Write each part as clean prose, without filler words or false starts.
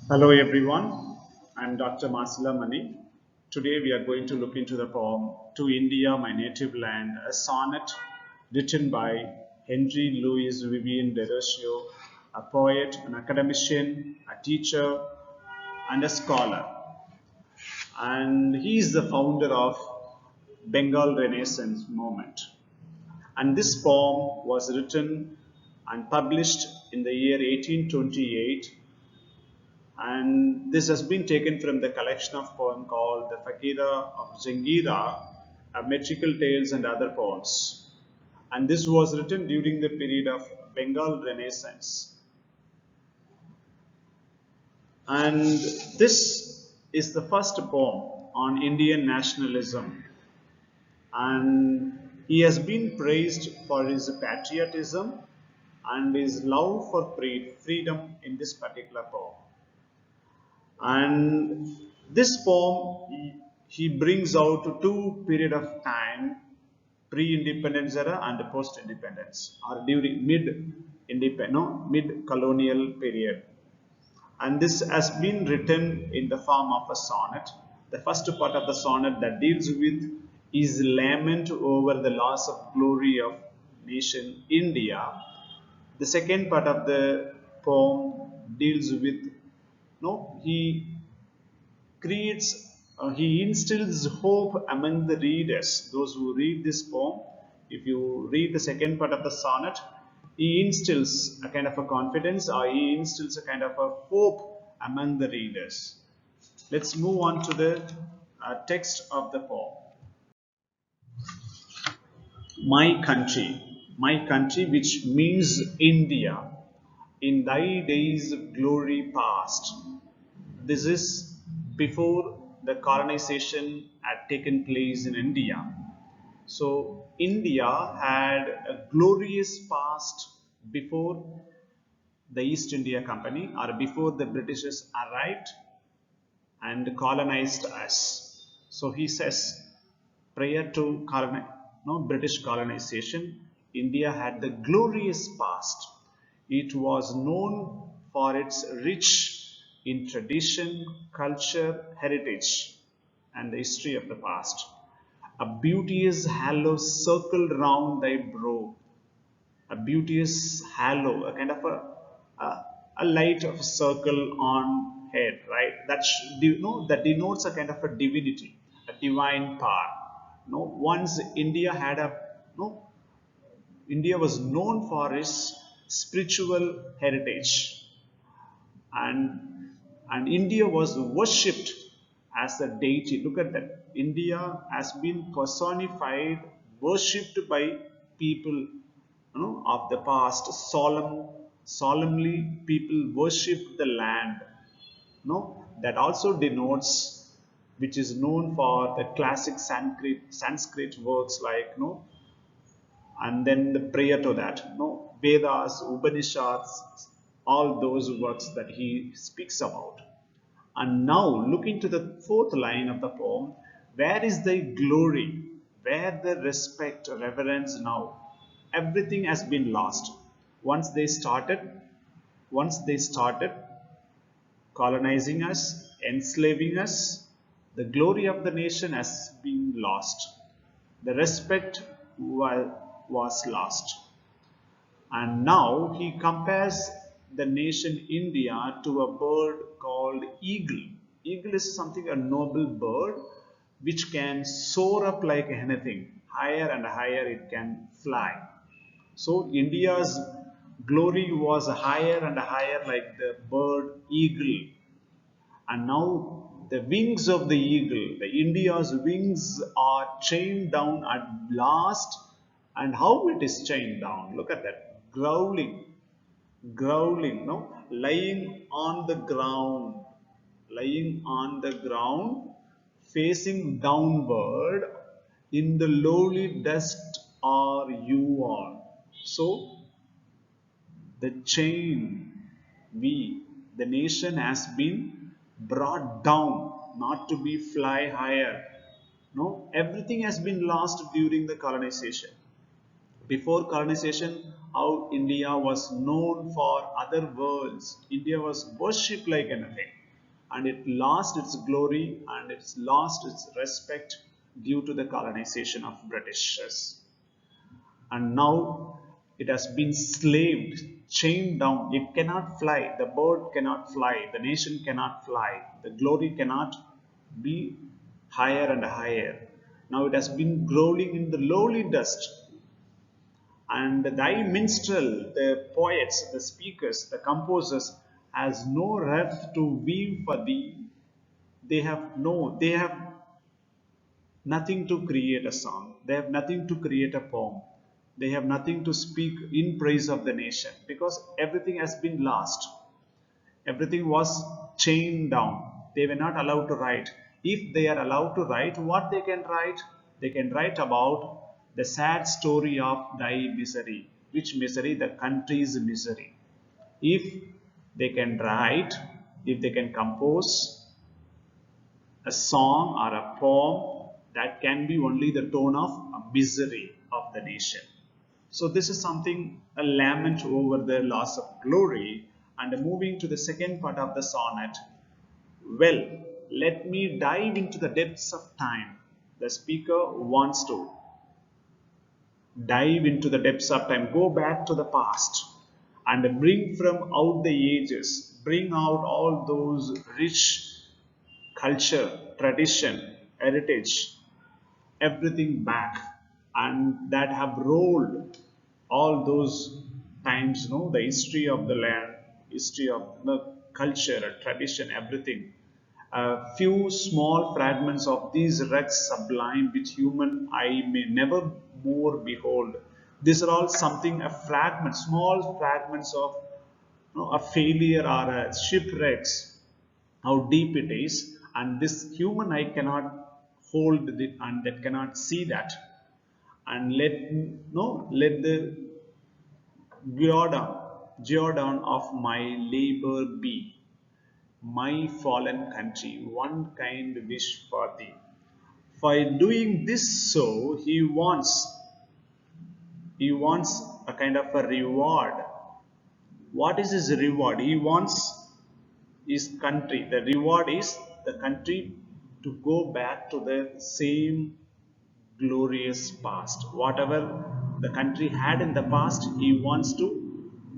Hello everyone, I'm Dr. Masila Mani. Today we are going to look into the poem To India, My Native Land, a sonnet written by Henry Louis Vivian Derosio, a poet, an academician, a teacher, and a scholar. And he is the founder of Bengal Renaissance movement. And this poem was written and published in the year 1828, and this has been taken from the collection of poem called the Fakira of Jangira, Metrical Tales and Other Poems. And this was written during the period of Bengal Renaissance. And this is the first poem on Indian nationalism. And he has been praised for his patriotism and his love for freedom in this particular poem. And this poem he brings out two period of time, pre-independence era and post-independence, or during mid-independent, no, mid-colonial period. And this has been written in the form of a sonnet. The first part of the sonnet that deals with is lament over the loss of glory of nation India. The second part of the poem deals with, no, creates he instills hope among the readers, those who read this poem. If you read the second part of the sonnet, he instills a kind of a confidence, or he instills a kind of a hope among the readers. Let's move on to the text of the poem. My country, which means India, in thy days of glory past. This is before the colonization had taken place in India. So India had a glorious past before the East India Company, or before the Britishers arrived and colonized us. So he says, prior to British colonization, India had the glorious past. It was known for its rich in tradition, culture, heritage, and the history of the past. A beauteous halo circled round thy brow, a beauteous halo, a kind of a light of a circle on head, right? That denotes a kind of a divinity, a divine power. Once India had a no, India was known for its spiritual heritage, and India was worshipped as a deity. Look at that. India has been personified, worshipped by people, of the past. Solemnly, people worship the land. That also denotes, which is known for the classic Sanskrit works like, and then the prayer to that, Vedas, Upanishads, all those works that he speaks about. And now look into the fourth line of the poem. Where is thy glory? Where the respect, reverence now? Everything has been lost. Once they started, once they started colonizing us, enslaving us, the glory of the nation has been lost. The respect was lost. And now he compares the nation India to a bird called eagle. Eagle is something, a noble bird which can soar up like anything. Higher and higher it can fly. So India's glory was higher and higher like the bird eagle. And now the wings of the eagle, the India's wings are chained down at last. And how it is chained down? Look at that. Growling, no? Lying on the ground, facing downward, in the lowly dust are you all. So the chain, the nation has been brought down, not to be fly higher. No, everything has been lost during the colonization. Before colonization, how India was known for other worlds. India was worshipped like anything. and it lost its glory and it's lost its respect due to the colonization of Britishers. And now it has been slaved, chained down. It cannot fly, the bird cannot fly, the nation cannot fly, the glory cannot be higher and higher. Now it has been growling in the lowly dust. And thy minstrel, the poets, the speakers, the composers, has no wreath to weave for thee. They have nothing to create a song. They have nothing to create a poem. They have nothing to speak in praise of the nation because everything has been lost. Everything was chained down. They were not allowed to write. If they are allowed to write, what they can write? They can write about the sad story of thy misery. Which misery? The country's misery. If they can write, if they can compose a song or a poem, that can be only the tone of a misery of the nation. So this is something, a lament over the loss of glory. And moving to the second part of the sonnet, well, let me dive into the depths of time. The speaker wants to dive into the depths of time, go back to the past and bring from out the ages, bring out all those rich culture, tradition, heritage, everything back, and that have rolled all those times, the history of the land, history of the culture, tradition, everything. A few small fragments of these wrecks sublime which human eye may never more behold. These are all something, a fragment, small fragments of a failure or a shipwrecks, how deep it is, and this human eye cannot hold it and that cannot see that. And let the Jordan of my labor be, my fallen country, one kind wish for thee. For doing this, so he wants a kind of a reward. What is his reward? He wants his country. The reward is the country to go back to the same glorious past. Whatever the country had in the past, he wants to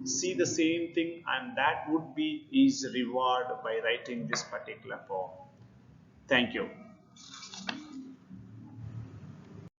see the same thing, and that would be his reward by writing this particular poem. Thank you.